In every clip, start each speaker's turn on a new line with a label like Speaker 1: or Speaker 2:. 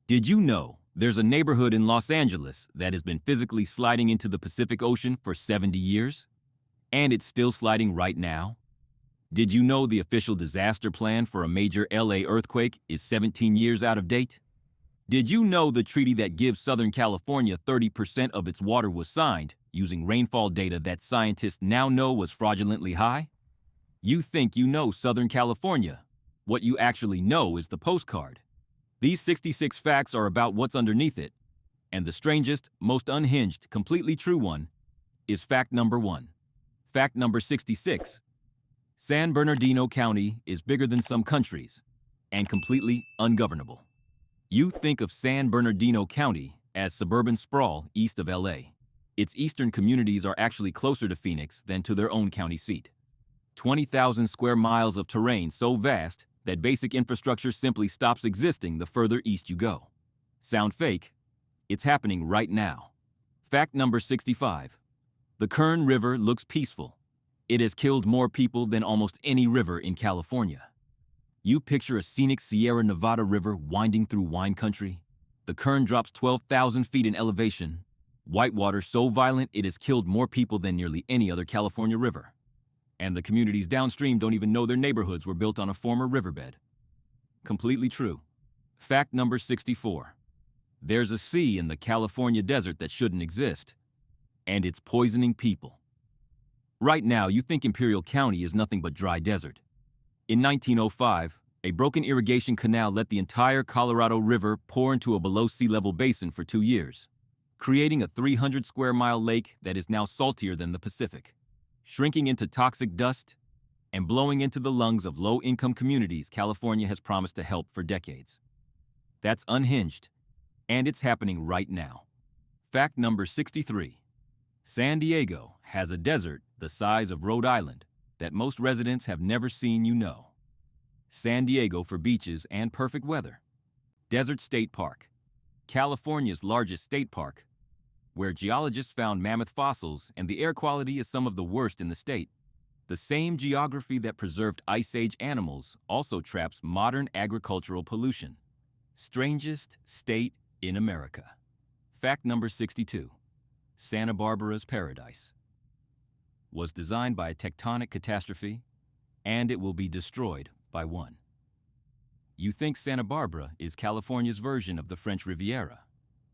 Speaker 1: Did you know there's a neighborhood in Los Angeles that has been physically sliding into the Pacific Ocean for 70 years? And it's still sliding right now? Did you know the official disaster plan for a major LA earthquake is 17 years out of date? Did you know the treaty that gives Southern California 30% of its water was signed using rainfall data that scientists now know was fraudulently high? You think you know Southern California. What you actually know is the postcard. These 66 facts are about what's underneath it, and the strangest, most unhinged, completely true one is fact number 1. Fact number 66. San Bernardino County is bigger than some countries and completely ungovernable. You think of San Bernardino County as suburban sprawl east of LA. Its eastern communities are actually closer to Phoenix than to their own county seat. 20,000 square miles of terrain so vast that basic infrastructure simply stops existing the further east you go. Sound fake? It's happening right now. Fact number 65. The Kern River looks peaceful. It has killed more people than almost any river in California. You picture a scenic Sierra Nevada river winding through wine country. The Kern drops 12,000 feet in elevation. Whitewater so violent it has killed more people than nearly any other California river. And the communities downstream don't even know their neighborhoods were built on a former riverbed. Completely true. Fact number 64. There's a sea in the California desert that shouldn't exist, and it's poisoning people. Right now, you think Imperial County is nothing but dry desert. In 1905, a broken irrigation canal let the entire Colorado River pour into a below sea level basin for 2 years, creating a 300 square mile lake that is now saltier than the Pacific, shrinking into toxic dust and blowing into the lungs of low-income communities California has promised to help for decades. That's unhinged, and it's happening right now. Fact number 63. San Diego has a desert the size of Rhode Island that most residents have never seen. San Diego for beaches and perfect weather. Desert State Park, California's largest state park, where geologists found mammoth fossils and the air quality is some of the worst in the state. The same geography that preserved Ice Age animals also traps modern agricultural pollution. Strangest state in America. Fact number 62. Santa Barbara's paradise was designed by a tectonic catastrophe, and it will be destroyed by one. You think Santa Barbara is California's version of the French Riviera.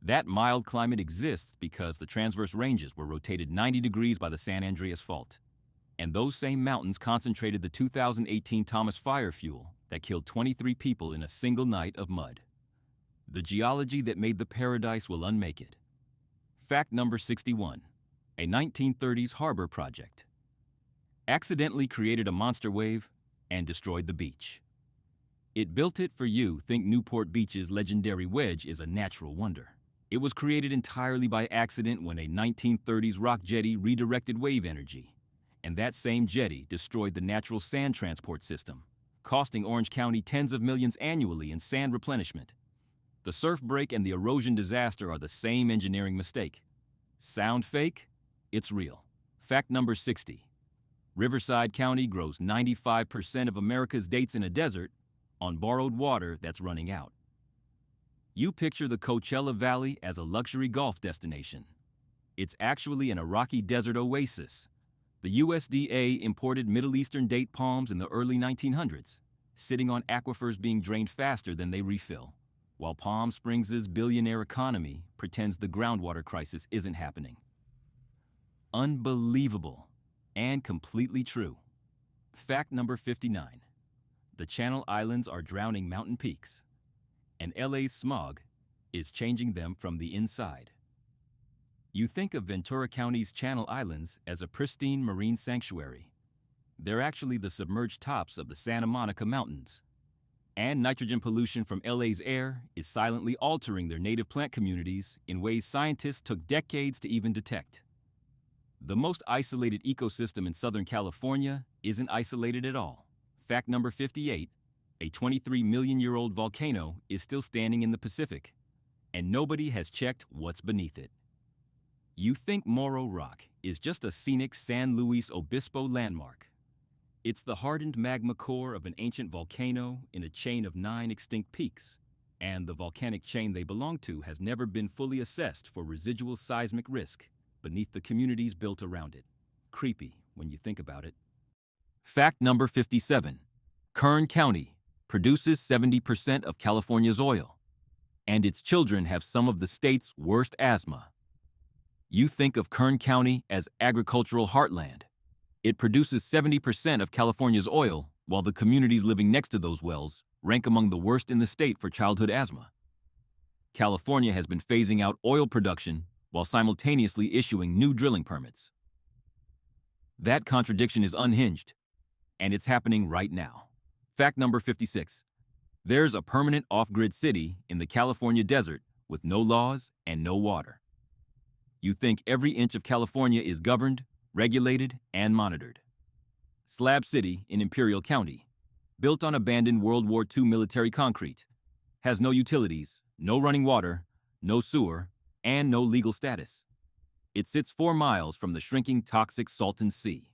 Speaker 1: That mild climate exists because the transverse ranges were rotated 90 degrees by the San Andreas Fault. And those same mountains concentrated the 2018 Thomas fire fuel that killed 23 people in a single night of mud. The geology that made the paradise will unmake it. Fact number 61. A 1930s harbor project accidentally created a monster wave and destroyed the beach. It built it for you. Think Newport Beach's legendary wedge is a natural wonder. It was created entirely by accident when a 1930s rock jetty redirected wave energy, and that same jetty destroyed the natural sand transport system, costing Orange County tens of millions annually in sand replenishment. The surf break and the erosion disaster are the same engineering mistake. Sound fake? It's real. Fact number 60. Riverside County grows 95% of America's dates in a desert on borrowed water that's running out. You picture the Coachella Valley as a luxury golf destination. It's actually an Iraqi desert oasis. The USDA imported Middle Eastern date palms in the early 1900s, sitting on aquifers being drained faster than they refill, while Palm Springs' billionaire economy pretends the groundwater crisis isn't happening. Unbelievable and completely true. Fact number 59. The Channel Islands are drowning mountain peaks, and LA's smog is changing them from the inside. You think of Ventura County's Channel Islands as a pristine marine sanctuary. They're actually the submerged tops of the Santa Monica Mountains. And nitrogen pollution from LA's air is silently altering their native plant communities in ways scientists took decades to even detect. The most isolated ecosystem in Southern California isn't isolated at all. Fact number 58. A 23-million-year-old volcano is still standing in the Pacific, and nobody has checked what's beneath it. You think Morro Rock is just a scenic San Luis Obispo landmark. It's the hardened magma core of an ancient volcano in a chain of 9 extinct peaks. And the volcanic chain they belong to has never been fully assessed for residual seismic risk beneath the communities built around it. Creepy when you think about it. Fact number 57. Kern County produces 70% of California's oil, and its children have some of the state's worst asthma. You think of Kern County as agricultural heartland. It produces 70% of California's oil, while the communities living next to those wells rank among the worst in the state for childhood asthma. California has been phasing out oil production while simultaneously issuing new drilling permits. That contradiction is unhinged, and it's happening right now. Fact number 56. There's a permanent off-grid city in the California desert with no laws and no water. You think every inch of California is governed, regulated, and monitored. Slab City in Imperial County, built on abandoned World War II military concrete, has no utilities, no running water, no sewer, and no legal status. It sits 4 miles from the shrinking toxic Salton Sea.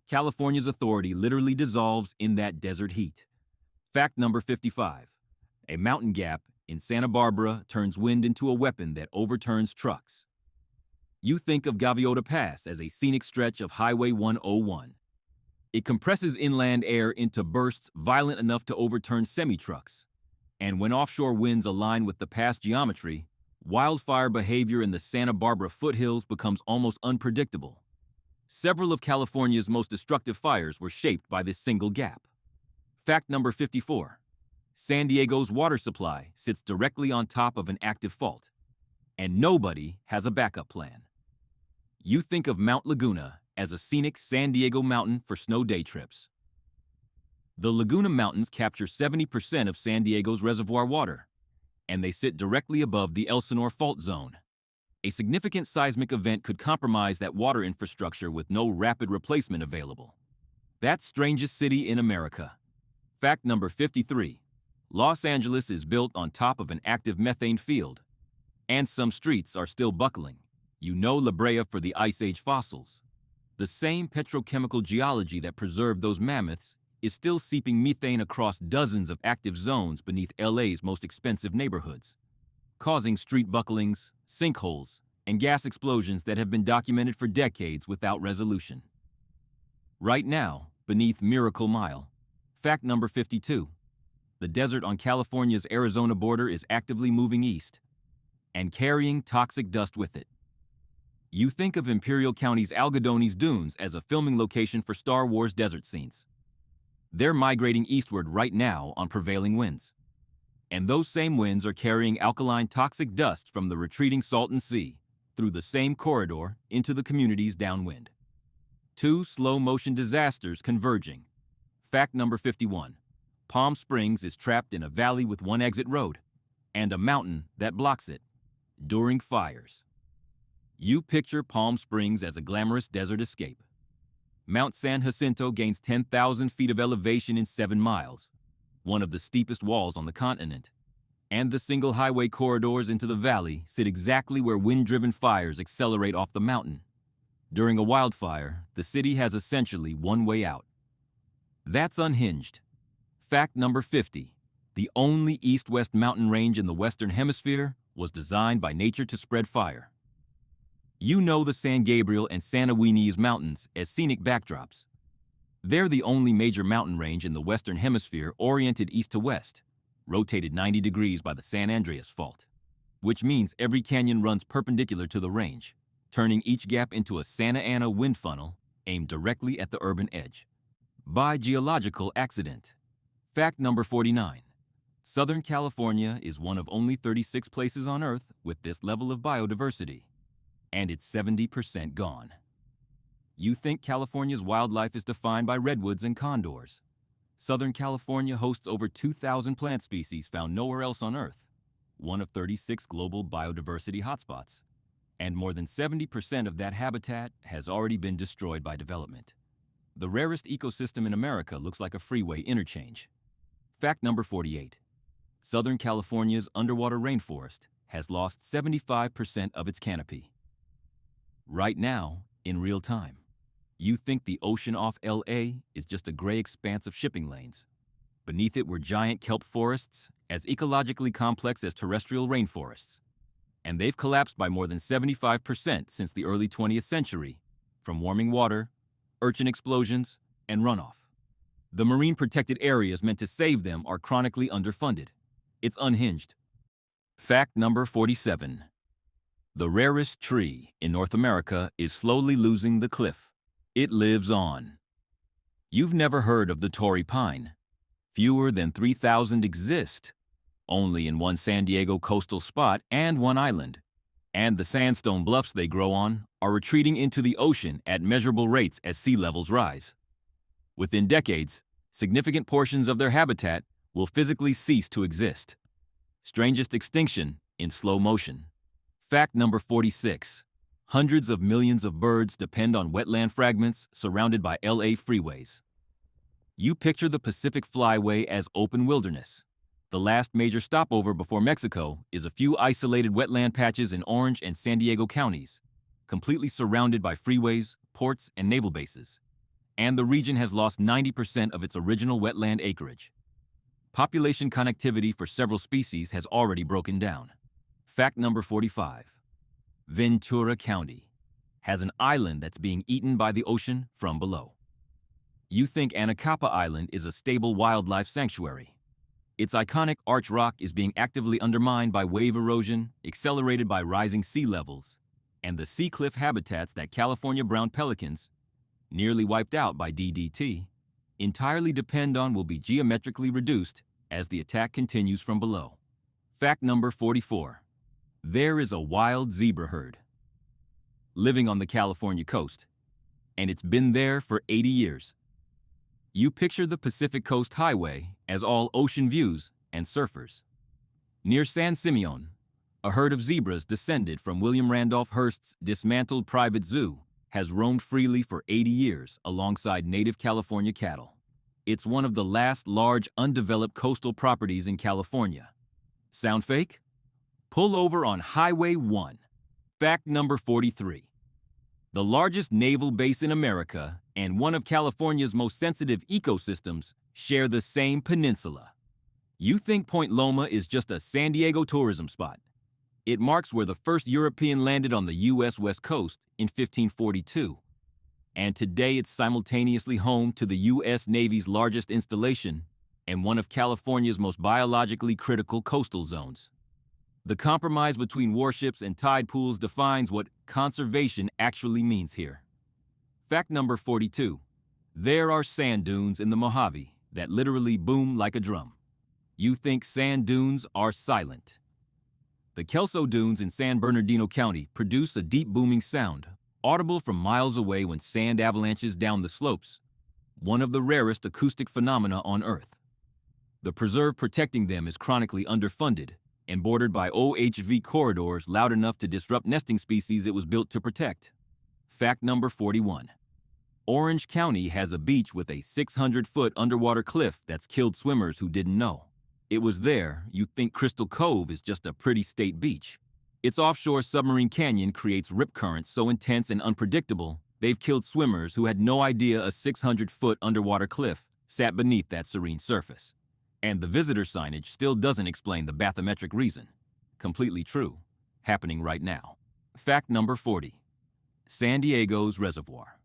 Speaker 1: California's authority literally dissolves in that desert heat. Fact number 55. A mountain gap in Santa Barbara turns wind into a weapon that overturns trucks. You think of Gaviota Pass as a scenic stretch of Highway 101. It compresses inland air into bursts violent enough to overturn semi-trucks. And when offshore winds align with the pass geometry, wildfire behavior in the Santa Barbara foothills becomes almost unpredictable. Several of California's most destructive fires were shaped by this single gap. Fact number 54. San Diego's water supply sits directly on top of an active fault, and nobody has a backup plan. You think of Mount Laguna as a scenic San Diego mountain for snow day trips. The Laguna Mountains capture 70% of San Diego's reservoir water, and they sit directly above the Elsinore Fault Zone. A significant seismic event could compromise that water infrastructure with no rapid replacement available. That's strangest city in America. Fact number 53. Los Angeles is built on top of an active methane field, and some streets are still buckling. You know La Brea for the Ice Age fossils. The same petrochemical geology that preserved those mammoths is still seeping methane across dozens of active zones beneath LA's most expensive neighborhoods, causing street bucklings, sinkholes, and gas explosions that have been documented for decades without resolution. Right now, beneath Miracle Mile. Fact number 52. The desert on California's Arizona border is actively moving east and carrying toxic dust with it. You think of Imperial County's Algodones Dunes as a filming location for Star Wars desert scenes. They're migrating eastward right now on prevailing winds. And those same winds are carrying alkaline toxic dust from the retreating Salton Sea through the same corridor into the communities downwind. 2 slow-motion disasters converging. Fact number 51. Palm Springs is trapped in a valley with one exit road and a mountain that blocks it during fires. You picture Palm Springs as a glamorous desert escape. Mount San Jacinto gains 10,000 feet of elevation in 7 miles, one of the steepest walls on the continent. And the single highway corridors into the valley sit exactly where wind-driven fires accelerate off the mountain. During a wildfire, the city has essentially one way out. That's unhinged. Fact number 50. The only east-west mountain range in the Western Hemisphere was designed by nature to spread fire. You know the San Gabriel and Santa Ynez Mountains as scenic backdrops. They're the only major mountain range in the Western Hemisphere oriented east to west, rotated 90 degrees by the San Andreas Fault, which means every canyon runs perpendicular to the range, turning each gap into a Santa Ana wind funnel aimed directly at the urban edge. By geological accident. Fact number 49. Southern California is one of only 36 places on Earth with this level of biodiversity, and it's 70% gone. You think California's wildlife is defined by redwoods and condors. Southern California hosts over 2,000 plant species found nowhere else on Earth, one of 36 global biodiversity hotspots, and more than 70% of that habitat has already been destroyed by development. The rarest ecosystem in America looks like a freeway interchange. Fact number 48. Southern California's underwater rainforest has lost 75% of its canopy. Right now, in real time. You think the ocean off LA is just a gray expanse of shipping lanes. Beneath it were giant kelp forests, as ecologically complex as terrestrial rainforests. And they've collapsed by more than 75% since the early 20th century, from warming water, urchin explosions, and runoff. The marine protected areas meant to save them are chronically underfunded. It's unhinged. Fact number 47. The rarest tree in North America is slowly losing the cliff. It lives on. You've never heard of the Torrey pine. Fewer than 3,000 exist, only in one San Diego coastal spot and one island. And the sandstone bluffs they grow on are retreating into the ocean at measurable rates as sea levels rise. Within decades, significant portions of their habitat will physically cease to exist. Strangest extinction in slow motion. Fact number 46. Hundreds of millions of birds depend on wetland fragments surrounded by LA freeways. You picture the Pacific Flyway as open wilderness. The last major stopover before Mexico is a few isolated wetland patches in Orange and San Diego counties, completely surrounded by freeways, ports, and naval bases. And the region has lost 90% of its original wetland acreage. Population connectivity for several species has already broken down. Fact number 45. Ventura County has an island that's being eaten by the ocean from below. You think Anacapa Island is a stable wildlife sanctuary. Its iconic arch rock is being actively undermined by wave erosion, accelerated by rising sea levels, and the sea cliff habitats that California brown pelicans, nearly wiped out by DDT, entirely depend on will be geometrically reduced as the attack continues from below. Fact number 44. There is a wild zebra herd living on the California coast, and it's been there for 80 years. You picture the Pacific Coast Highway as all ocean views and surfers. Near San Simeon, a herd of zebras descended from William Randolph Hearst's dismantled private zoo has roamed freely for 80 years alongside native California cattle. It's one of the last large undeveloped coastal properties in California. Sound fake? Pull over on Highway 1. Fact number 43. The largest naval base in America and one of California's most sensitive ecosystems share the same peninsula. You think Point Loma is just a San Diego tourism spot. It marks where the first European landed on the U.S. West Coast in 1542. And today it's simultaneously home to the U.S. Navy's largest installation and one of California's most biologically critical coastal zones. The compromise between warships and tide pools defines what conservation actually means here. Fact number 42. There are sand dunes in the Mojave that literally boom like a drum. You think sand dunes are silent. The Kelso Dunes in San Bernardino County produce a deep booming sound, audible from miles away when sand avalanches down the slopes, one of the rarest acoustic phenomena on Earth. The preserve protecting them is chronically underfunded and bordered by OHV corridors loud enough to disrupt nesting species it was built to protect. Fact number 41. Orange County has a beach with a 600-foot underwater cliff that's killed swimmers who didn't know. It was there you'd think Crystal Cove is just a pretty state beach. Its offshore submarine canyon creates rip currents so intense and unpredictable, they've killed swimmers who had no idea a 600-foot underwater cliff sat beneath that serene surface. And the visitor signage still doesn't explain the bathymetric reason. Completely true. Happening right now. Fact number 40. San Diego's reservoir.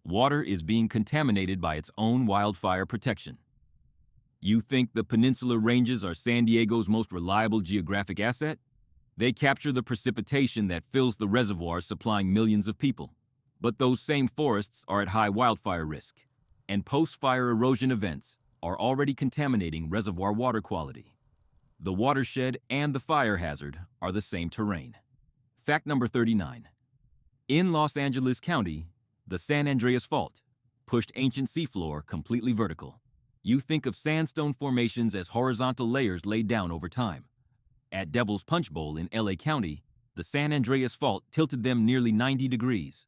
Speaker 1: Water is being contaminated by its own wildfire protection. You think the Peninsula Ranges are San Diego's most reliable geographic asset? They capture the precipitation that fills the reservoirs supplying millions of people. But those same forests are at high wildfire risk, and post-fire erosion events are already contaminating reservoir water quality. The watershed and the fire hazard are the same terrain. Fact number 39. In Los Angeles County, the San Andreas Fault pushed ancient seafloor completely vertical. You think of sandstone formations as horizontal layers laid down over time. At Devil's Punch Bowl in LA County, the San Andreas Fault tilted them nearly 90 degrees.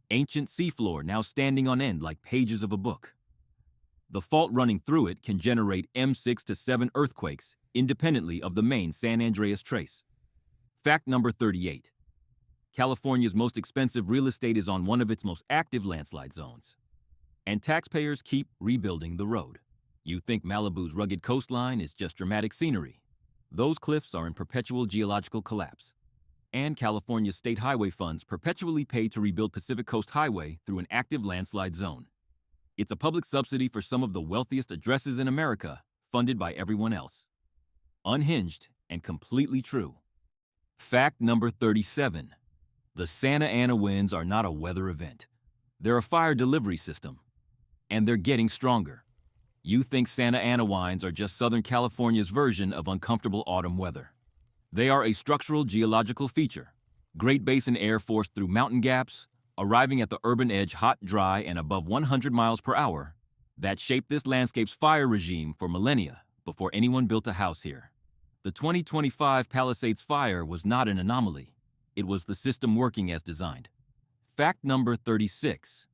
Speaker 1: Ancient seafloor now standing on end like pages of a book. The fault running through it can generate M6 to 7 earthquakes independently of the main San Andreas trace. Fact number 38. California's most expensive real estate is on one of its most active landslide zones. And taxpayers keep rebuilding the road. You think Malibu's rugged coastline is just dramatic scenery. Those cliffs are in perpetual geological collapse. And California's state highway funds perpetually pay to rebuild Pacific Coast Highway through an active landslide zone. It's a public subsidy for some of the wealthiest addresses in America, funded by everyone else. Unhinged and completely true. Fact number 37. The Santa Ana winds are not a weather event. They're a fire delivery system. And they're getting stronger. You think Santa Ana winds are just Southern California's version of uncomfortable autumn weather. They are a structural geological feature. Great Basin air forced through mountain gaps, arriving at the urban edge hot, dry, and above 100 miles per hour, that shaped this landscape's fire regime for millennia before anyone built a house here. The 2025 Palisades fire was not an anomaly. It was the system working as designed. Fact number 36.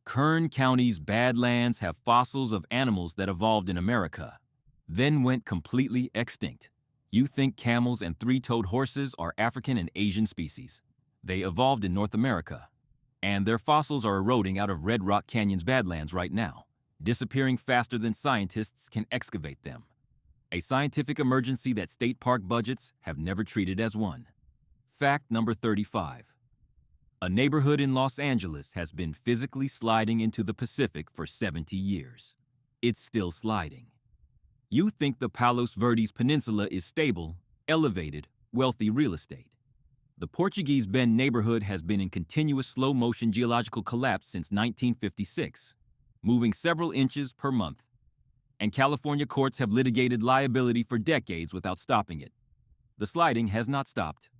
Speaker 1: Kern County's Badlands have fossils of animals that evolved in America, then went completely extinct. You think camels and three-toed horses are African and Asian species. They evolved in North America, and their fossils are eroding out of Red Rock Canyon's Badlands right now, disappearing faster than scientists can excavate them. A scientific emergency that state park budgets have never treated as one. Fact number 35. A neighborhood in Los Angeles has been physically sliding into the Pacific for 70 years. It's still sliding. You think the Palos Verdes Peninsula is stable, elevated, wealthy real estate. The Portuguese Bend neighborhood has been in continuous slow-motion geological collapse since 1956, moving several inches per month. And California courts have litigated liability for decades without stopping it. The sliding has not stopped.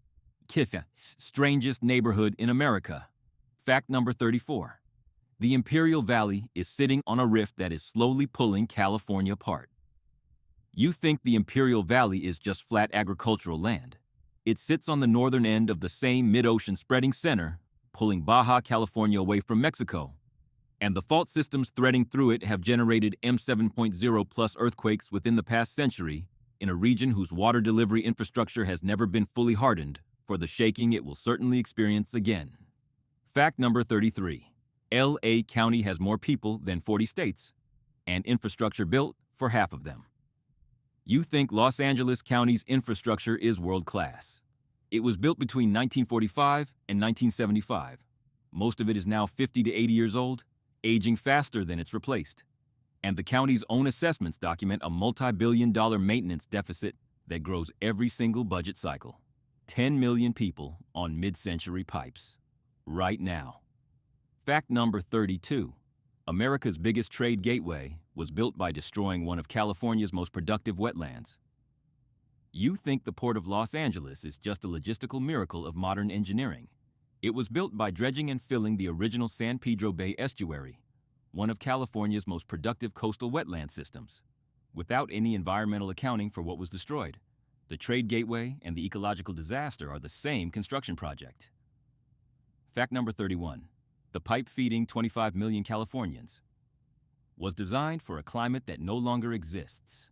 Speaker 1: Strangest neighborhood in America. Fact number 34. The Imperial Valley is sitting on a rift that is slowly pulling California apart. You think the Imperial Valley is just flat agricultural land. It sits on the northern end of the same mid-ocean spreading center, pulling Baja California away from Mexico. And the fault systems threading through it have generated M7.0 plus earthquakes within the past century in a region whose water delivery infrastructure has never been fully hardened for the shaking it will certainly experience again. Fact number 33. LA County has more people than 40 states, and infrastructure built for half of them. You think Los Angeles County's infrastructure is world-class. It was built between 1945 and 1975. Most of it is now 50 to 80 years old, aging faster than it's replaced. And the county's own assessments document a multi-billion-dollar maintenance deficit that grows every single budget cycle. 10 million people on mid-century pipes. Right now. Fact number 32. America's biggest trade gateway was built by destroying one of California's most productive wetlands. You think the Port of Los Angeles is just a logistical miracle of modern engineering. It was built by dredging and filling the original San Pedro Bay estuary, one of California's most productive coastal wetland systems, without any environmental accounting for what was destroyed. The trade gateway and the ecological disaster are the same construction project. Fact number 31. The pipe feeding 25 million Californians was designed for a climate that no longer exists.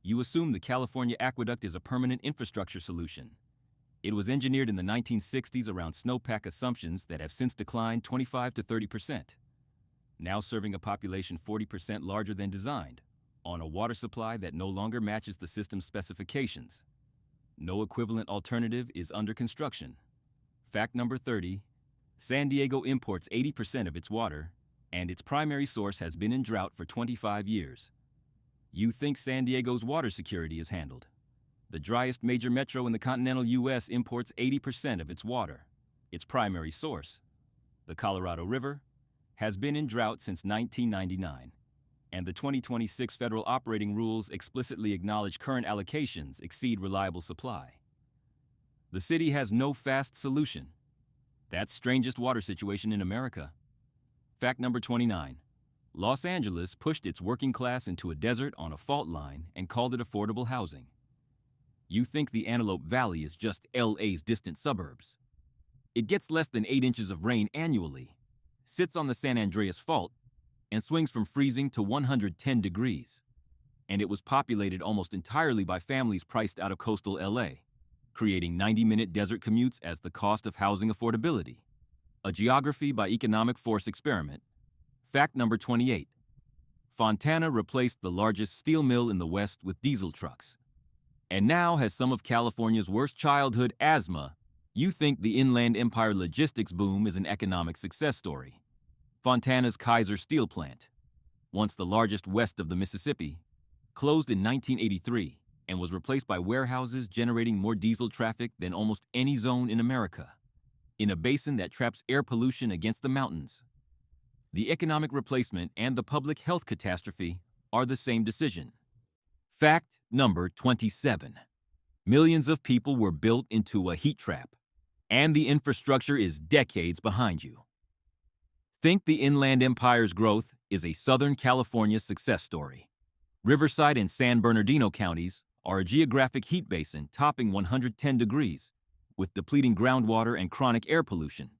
Speaker 1: You assume the California aqueduct is a permanent infrastructure solution. It was engineered in the 1960s around snowpack assumptions that have since declined 25 to 30%, now serving a population 40% larger than designed, on a water supply that no longer matches the system's specifications. No equivalent alternative is under construction. Fact number 30. San Diego imports 80% of its water, and its primary source has been in drought for 25 years. You think San Diego's water security is handled. The driest major metro in the continental U.S. imports 80% of its water. Its primary source, the Colorado River, has been in drought since 1999, and the 2026 federal operating rules explicitly acknowledge current allocations exceed reliable supply. The city has no fast solution. That's strangest water situation in America. Fact number 29. Los Angeles pushed its working class into a desert on a fault line and called it affordable housing. You think the Antelope Valley is just LA's distant suburbs. It gets less than 8 inches of rain annually, sits on the San Andreas Fault, and swings from freezing to 110 degrees. And it was populated almost entirely by families priced out of coastal LA, creating 90-minute desert commutes as the cost of housing affordability. A geography by economic force experiment. Fact number 28. Fontana replaced the largest steel mill in the West with diesel trucks. And now has some of California's worst childhood asthma. You think the Inland Empire logistics boom is an economic success story. Fontana's Kaiser Steel Plant, once the largest west of the Mississippi, closed in 1983 and was replaced by warehouses generating more diesel traffic than almost any zone in America, in a basin that traps air pollution against the mountains. The economic replacement and the public health catastrophe are the same decision. Fact number 27. Millions of people were built into a heat trap, and the infrastructure is decades behind you. Think the Inland Empire's growth is a Southern California success story. Riverside and San Bernardino counties are a geographic heat basin topping 110 degrees, with depleting groundwater and chronic air pollution.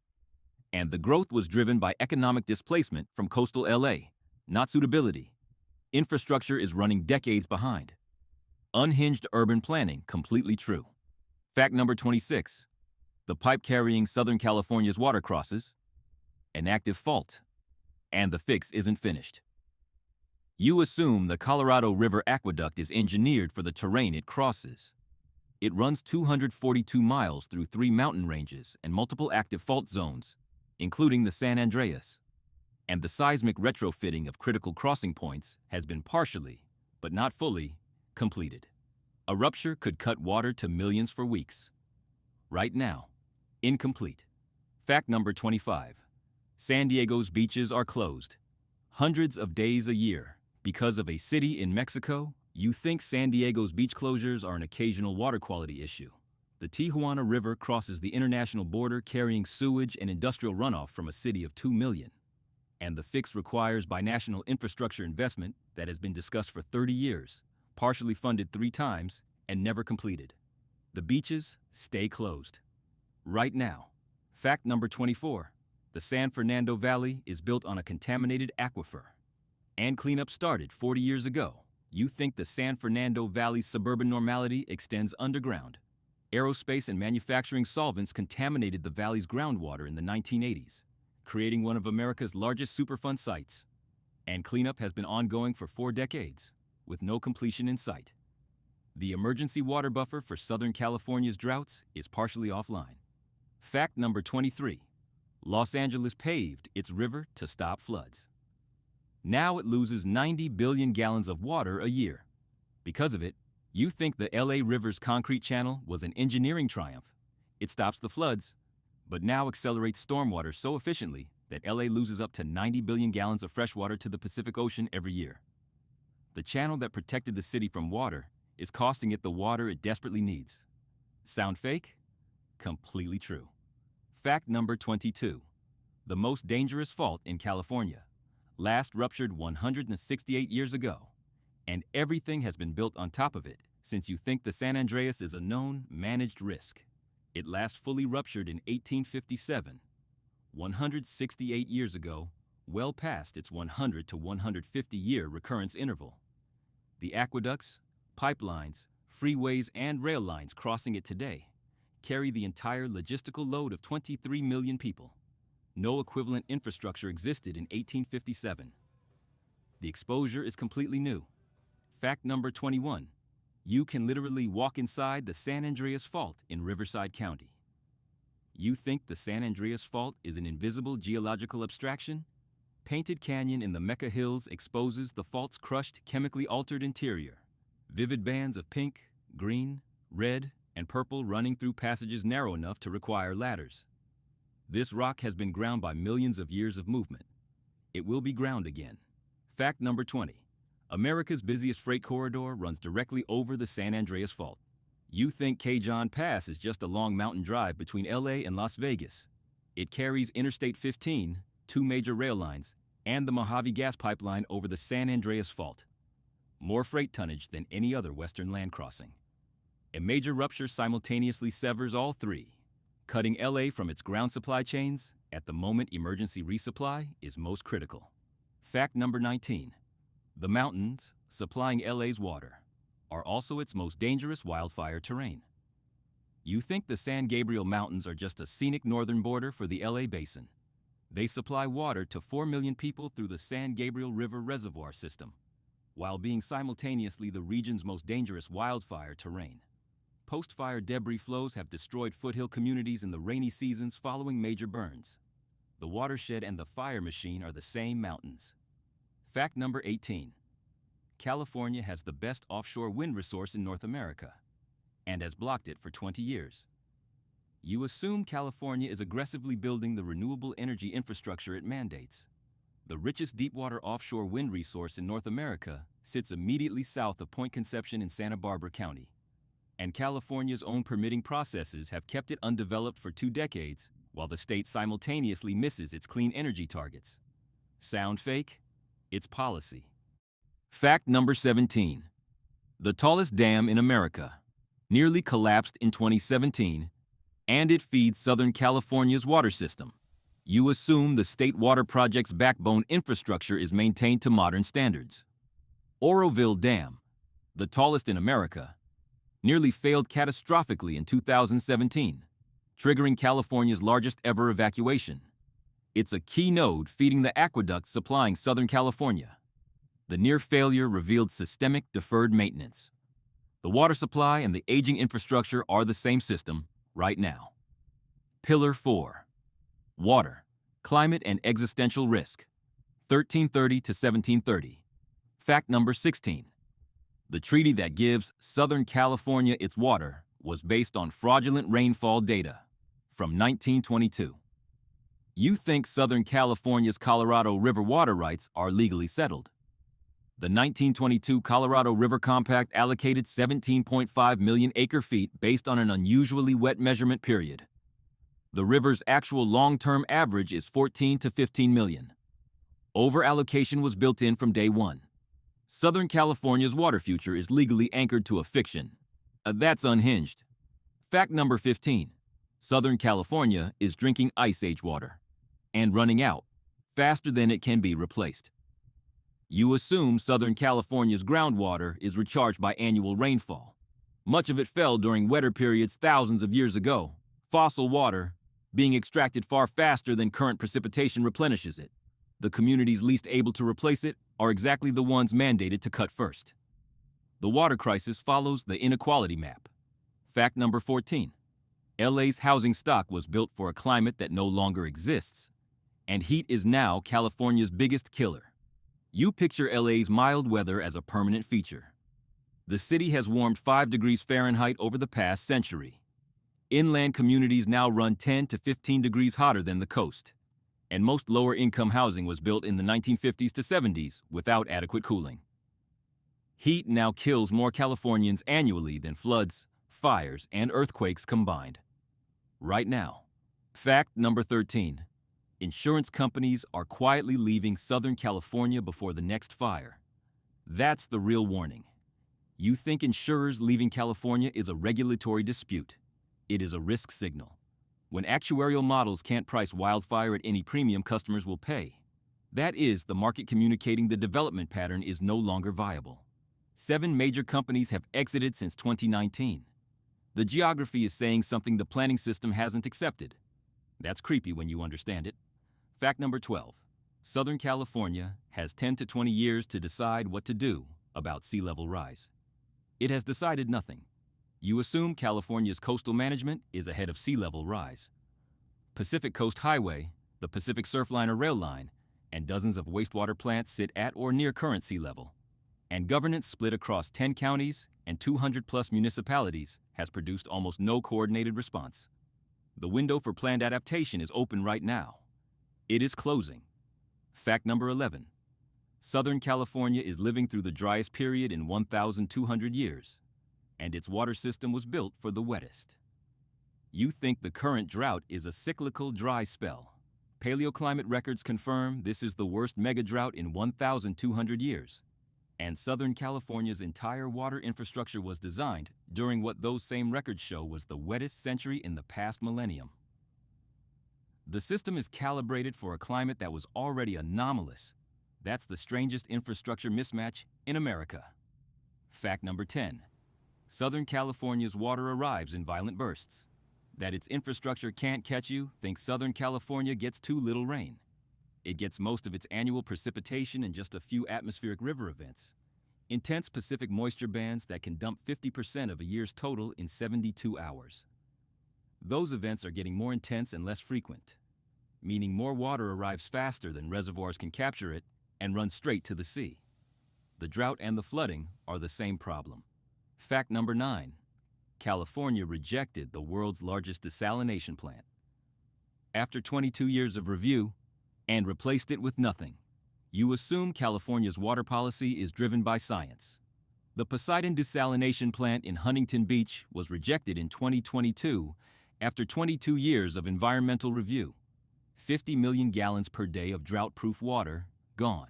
Speaker 1: And the growth was driven by economic displacement from coastal LA, not suitability. Infrastructure is running decades behind. Unhinged urban planning completely true. Fact number 26. The pipe carrying Southern California's water crosses an active fault, and the fix isn't finished. You assume the Colorado River Aqueduct is engineered for the terrain it crosses. It runs 242 miles through 3 mountain ranges and multiple active fault zones, including the San Andreas. And the seismic retrofitting of critical crossing points has been partially, but not fully, completed. A rupture could cut water to millions for weeks. Right now, incomplete. Fact number 25. San Diego's beaches are closed hundreds of days a year because of a city in Mexico. You think San Diego's beach closures are an occasional water quality issue. The Tijuana River crosses the international border carrying sewage and industrial runoff from a city of 2 million. And the fix requires binational infrastructure investment that has been discussed for 30 years, partially funded 3 times, and never completed. The beaches stay closed. Right now. Fact number 24. The San Fernando Valley is built on a contaminated aquifer. And cleanup started 40 years ago. You think the San Fernando Valley's suburban normality extends underground. Aerospace and manufacturing solvents contaminated the valley's groundwater in the 1980s, creating one of America's largest Superfund sites. And cleanup has been ongoing for 4 decades, with no completion in sight. The emergency water buffer for Southern California's droughts is partially offline. Fact number 23. Los Angeles paved its river to stop floods. Now it loses 90 billion gallons of water a year. Because of it, you think the LA River's concrete channel was an engineering triumph. It stops the floods, but now accelerates stormwater so efficiently that LA loses up to 90 billion gallons of fresh water to the Pacific Ocean every year. The channel that protected the city from water is costing it the water it desperately needs. Sound fake? Completely true. Fact number 22. The most dangerous fault in California. Last ruptured 168 years ago, and everything has been built on top of it since you think the San Andreas is a known, managed risk. It last fully ruptured in 1857, 168 years ago, well past its 100 to 150-year recurrence interval. The aqueducts, pipelines, freeways, and rail lines crossing it today carry the entire logistical load of 23 million people. No equivalent infrastructure existed in 1857. The exposure is completely new. Fact number 21. You can literally walk inside the San Andreas Fault in Riverside County. You think the San Andreas Fault is an invisible geological abstraction? Painted Canyon in the Mecca Hills exposes the fault's crushed, chemically altered interior. Vivid bands of pink, green, red, and purple running through passages narrow enough to require ladders. This rock has been ground by millions of years of movement. It will be ground again. Fact number 20. America's busiest freight corridor runs directly over the San Andreas Fault. You think Cajun Pass is just a long mountain drive between LA and Las Vegas. It carries Interstate 15, 2 major rail lines, and the Mojave gas pipeline over the San Andreas Fault. More freight tonnage than any other western land crossing. A major rupture simultaneously severs all 3, cutting LA from its ground supply chains at the moment emergency resupply is most critical. Fact number 19. The mountains, supplying LA's water, are also its most dangerous wildfire terrain. You think the San Gabriel Mountains are just a scenic northern border for the LA basin. They supply water to 4 million people through the San Gabriel River Reservoir system, while being simultaneously the region's most dangerous wildfire terrain. Post-fire debris flows have destroyed foothill communities in the rainy seasons following major burns. The watershed and the fire machine are the same mountains. Fact number 18. California has the best offshore wind resource in North America, and has blocked it for 20 years. You assume California is aggressively building the renewable energy infrastructure it mandates. The richest deepwater offshore wind resource in North America sits immediately south of Point Conception in Santa Barbara County, and California's own permitting processes have kept it undeveloped for 2 decades, while the state simultaneously misses its clean energy targets. Sound fake? It's policy. Fact number 17. The tallest dam in America nearly collapsed in 2017, and it feeds Southern California's water system. You assume the state water project's backbone infrastructure is maintained to modern standards. Oroville Dam, the tallest in America, nearly failed catastrophically in 2017, triggering California's largest ever evacuation. It's a key node feeding the aqueducts supplying Southern California. The near failure revealed systemic deferred maintenance. The water supply and the aging infrastructure are the same system right now. Pillar 4. Water, climate, and existential risk. 1330 to 1730. Fact number 16. The treaty that gives Southern California its water was based on fraudulent rainfall data from 1922. You think Southern California's Colorado River water rights are legally settled. The 1922 Colorado River Compact allocated 17.5 million acre-feet based on an unusually wet measurement period. The river's actual long-term average is 14 to 15 million. Over-allocation was built in from day one. Southern California's water future is legally anchored to a fiction. That's unhinged. Fact number 15. Southern California is drinking Ice Age water and running out faster than it can be replaced. You assume Southern California's groundwater is recharged by annual rainfall. Much of it fell during wetter periods thousands of years ago. Fossil water being extracted far faster than current precipitation replenishes it. The communities least able to replace it are exactly the ones mandated to cut first. The water crisis follows the inequality map. Fact number 14. LA's housing stock was built for a climate that no longer exists, and heat is now California's biggest killer. You picture LA's mild weather as a permanent feature. The city has warmed 5 degrees Fahrenheit over the past century. Inland communities now run 10 to 15 degrees hotter than the coast, and most lower-income housing was built in the 1950s to 70s without adequate cooling. Heat now kills more Californians annually than floods, fires, and earthquakes combined. Right now. Fact number 13. Insurance companies are quietly leaving Southern California before the next fire. That's the real warning. You think insurers leaving California is a regulatory dispute. It is a risk signal. When actuarial models can't price wildfire at any premium customers will pay, that is the market communicating the development pattern is no longer viable. 7 major companies have exited since 2019. The geography is saying something the planning system hasn't accepted. That's creepy when you understand it. Fact number 12. Southern California has 10 to 20 years to decide what to do about sea level rise. It has decided nothing. You assume California's coastal management is ahead of sea level rise. Pacific Coast Highway, the Pacific Surfliner rail line, and dozens of wastewater plants sit at or near current sea level. And governance split across 10 counties and 200-plus municipalities has produced almost no coordinated response. The window for planned adaptation is open right now. It is closing. Fact number 11. Southern California is living through the driest period in 1,200 years, and its water system was built for the wettest. You think the current drought is a cyclical dry spell. Paleoclimate records confirm this is the worst megadrought in 1,200 years, and Southern California's entire water infrastructure was designed during what those same records show was the wettest century in the past millennium. The system is calibrated for a climate that was already anomalous. That's the strangest infrastructure mismatch in America. Fact number 10. Southern California's water arrives in violent bursts. that its infrastructure can't catch you thinks Southern California gets too little rain. It gets most of its annual precipitation in just a few atmospheric river events. Intense Pacific moisture bands that can dump 50% of a year's total in 72 hours. Those events are getting more intense and less frequent, meaning more water arrives faster than reservoirs can capture it and runs straight to the sea. The drought and the flooding are the same problem. Fact number 9. California rejected the world's largest desalination plant after 22 years of review and replaced it with nothing. You assume California's water policy is driven by science. The Poseidon desalination plant in Huntington Beach was rejected in 2022 after 22 years of environmental review. 50 million gallons per day of drought-proof water gone.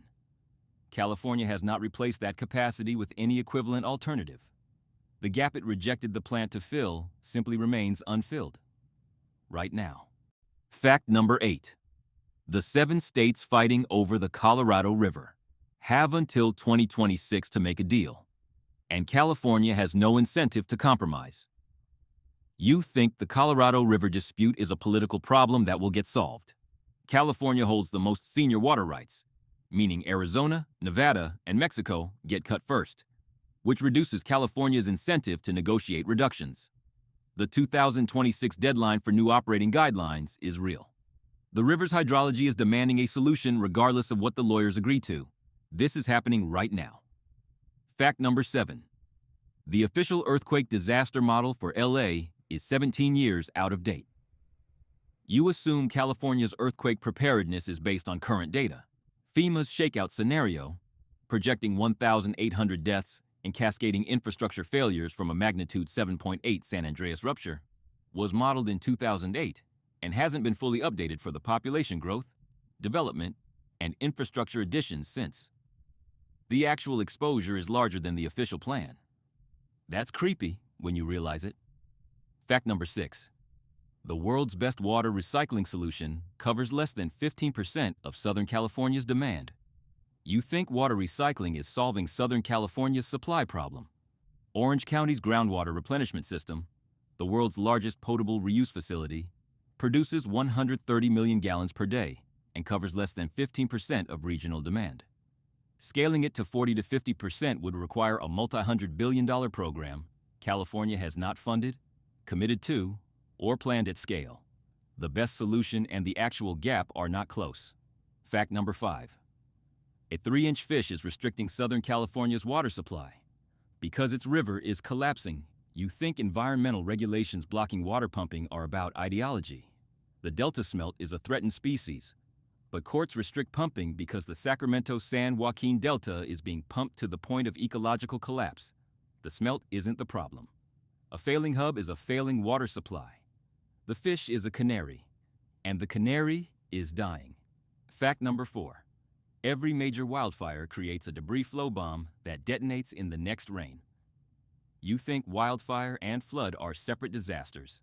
Speaker 1: California has not replaced that capacity with any equivalent alternative. The gap it rejected the plant to fill simply remains unfilled. Right now. Fact number 8. The 7 states fighting over the Colorado River have until 2026 to make a deal, and California has no incentive to compromise. You think the Colorado River dispute is a political problem that will get solved. California holds the most senior water rights, meaning Arizona, Nevada, and Mexico get cut first, which reduces California's incentive to negotiate reductions. The 2026 deadline for new operating guidelines is real. The river's hydrology is demanding a solution regardless of what the lawyers agree to. This is happening right now. Fact number 7. The official earthquake disaster model for LA is 17 years out of date. You assume California's earthquake preparedness is based on current data. FEMA's shakeout scenario, projecting 1,800 deaths and cascading infrastructure failures from a magnitude 7.8 San Andreas rupture, was modeled in 2008 and hasn't been fully updated for the population growth, development, and infrastructure additions since. The actual exposure is larger than the official plan. That's creepy when you realize it. Fact number 6. The world's best water recycling solution covers less than 15% of Southern California's demand. You think water recycling is solving Southern California's supply problem. Orange County's groundwater replenishment system, the world's largest potable reuse facility, produces 130 million gallons per day and covers less than 15% of regional demand. Scaling it to 40 to 50% would require a multi-hundred billion dollar program California has not funded, committed to, or planned at scale. The best solution and the actual gap are not close. Fact number 5. A 3-inch fish is restricting Southern California's water supply. Because its river is collapsing, you think environmental regulations blocking water pumping are about ideology. The Delta smelt is a threatened species, but courts restrict pumping because the Sacramento-San Joaquin Delta is being pumped to the point of ecological collapse. The smelt isn't the problem. A failing hub is a failing water supply. The fish is a canary, and the canary is dying. Fact number 4. Every major wildfire creates a debris flow bomb that detonates in the next rain. You think wildfire and flood are separate disasters.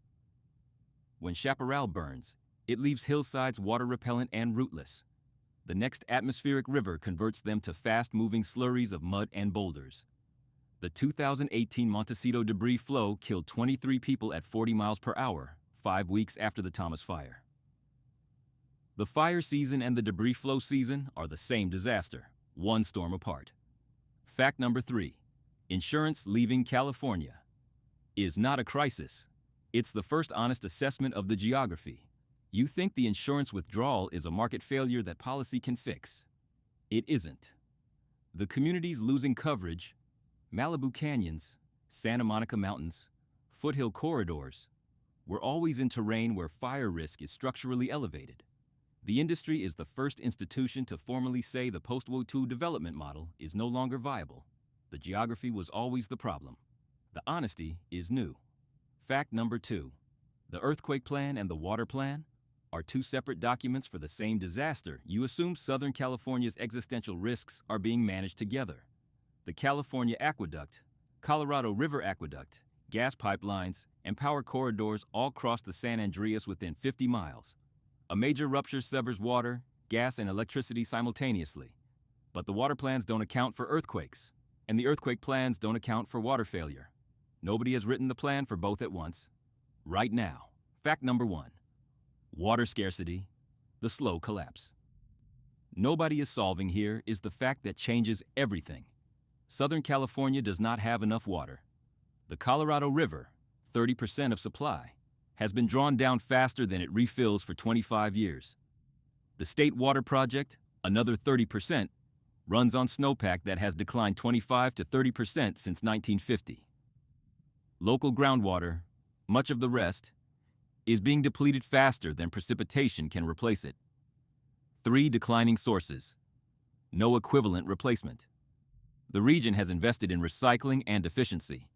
Speaker 1: When chaparral burns, it leaves hillsides water-repellent and rootless. The next atmospheric river converts them to fast-moving slurries of mud and boulders. The 2018 Montecito debris flow killed 23 people at 40 miles per hour, 5 weeks after the Thomas Fire. The fire season and the debris flow season are the same disaster, one storm apart. Fact number 3. Insurance leaving California is not a crisis. It's the first honest assessment of the geography. You think the insurance withdrawal is a market failure that policy can fix. It isn't. The communities losing coverage, Malibu Canyons, Santa Monica Mountains, foothill corridors, were always in terrain where fire risk is structurally elevated. The industry is the first institution to formally say the post-World War II development model is no longer viable. The geography was always the problem. The honesty is new. Fact number 2. The earthquake plan and the water plan are 2 separate documents for the same disaster. You assume Southern California's existential risks are being managed together. The California Aqueduct, Colorado River Aqueduct, gas pipelines, and power corridors all cross the San Andreas within 50 miles. A major rupture severs water, gas, and electricity simultaneously. But the water plans don't account for earthquakes, and the earthquake plans don't account for water failure. Nobody has written the plan for both at once. Right now. Fact number 1. Water scarcity, the slow collapse. Nobody is solving here is the fact that changes everything. Southern California does not have enough water. The Colorado River, 30% of supply, has been drawn down faster than it refills for 25 years. The State Water Project, another 30%, runs on snowpack that has declined 25 to 30% since 1950. Local groundwater, much of the rest, is being depleted faster than precipitation can replace it. 3 declining sources. No equivalent replacement. The region has invested in recycling and efficiency.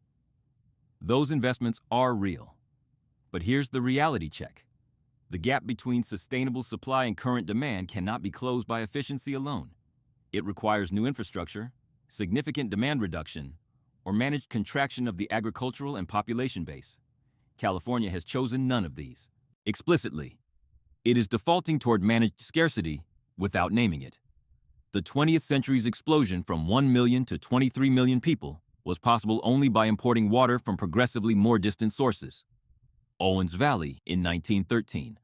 Speaker 1: Those investments are real. But here's the reality check. The gap between sustainable supply and current demand cannot be closed by efficiency alone. It requires new infrastructure, significant demand reduction, or managed contraction of the agricultural and population base. California has chosen none of these. Explicitly, it is defaulting toward managed scarcity without naming it. The 20th century's explosion from 1 million to 23 million people was possible only by importing water from progressively more distant sources. Owens Valley in 1913,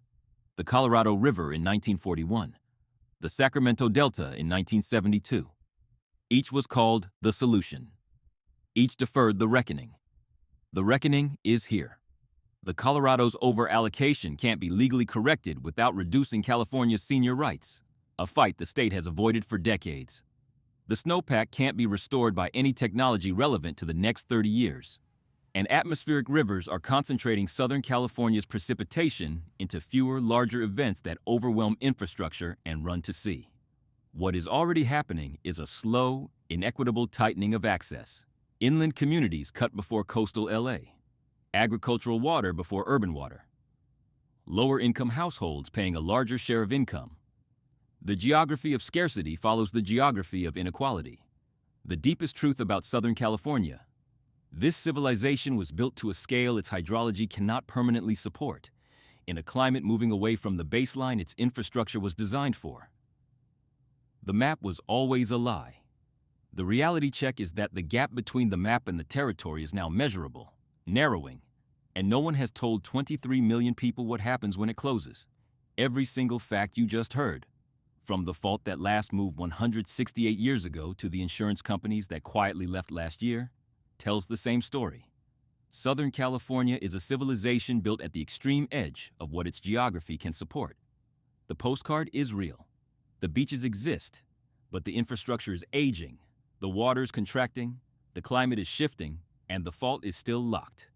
Speaker 1: the Colorado River in 1941, the Sacramento Delta in 1972. Each was called the solution. Each deferred the reckoning. The reckoning is here. The Colorado's over-allocation can't be legally corrected without reducing California's senior rights, a fight the state has avoided for decades. The snowpack can't be restored by any technology relevant to the next 30 years. And atmospheric rivers are concentrating Southern California's precipitation into fewer, larger events that overwhelm infrastructure and run to sea. What is already happening is a slow, inequitable tightening of access. Inland communities cut before coastal LA. Agricultural water before urban water. Lower-income households paying a larger share of income. The geography of scarcity follows the geography of inequality. The deepest truth about Southern California: this civilization was built to a scale its hydrology cannot permanently support, in a climate moving away from the baseline its infrastructure was designed for. The map was always a lie. The reality check is that the gap between the map and the territory is now measurable, narrowing, and no one has told 23 million people what happens when it closes. Every single fact you just heard, from the fault that last moved 168 years ago to the insurance companies that quietly left last year, tells the same story. Southern California is a civilization built at the extreme edge of what its geography can support. The postcard is real. The beaches exist, but the infrastructure is aging, the water is contracting, the climate is shifting, and the fault is still locked.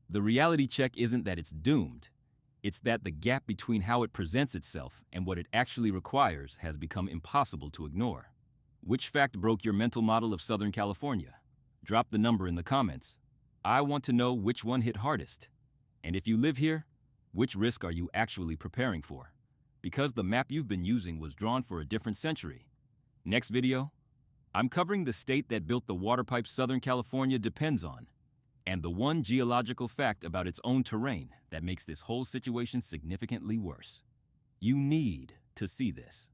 Speaker 1: The reality check isn't that it's doomed. It's that the gap between how it presents itself and what it actually requires has become impossible to ignore. Which fact broke your mental model of Southern California? Drop the number in the comments. I want to know which one hit hardest. And if you live here, which risk are you actually preparing for? Because the map you've been using was drawn for a different century. Next video, I'm covering the state that built the water pipe Southern California depends on, and the one geological fact about its own terrain that makes this whole situation significantly worse. You need to see this.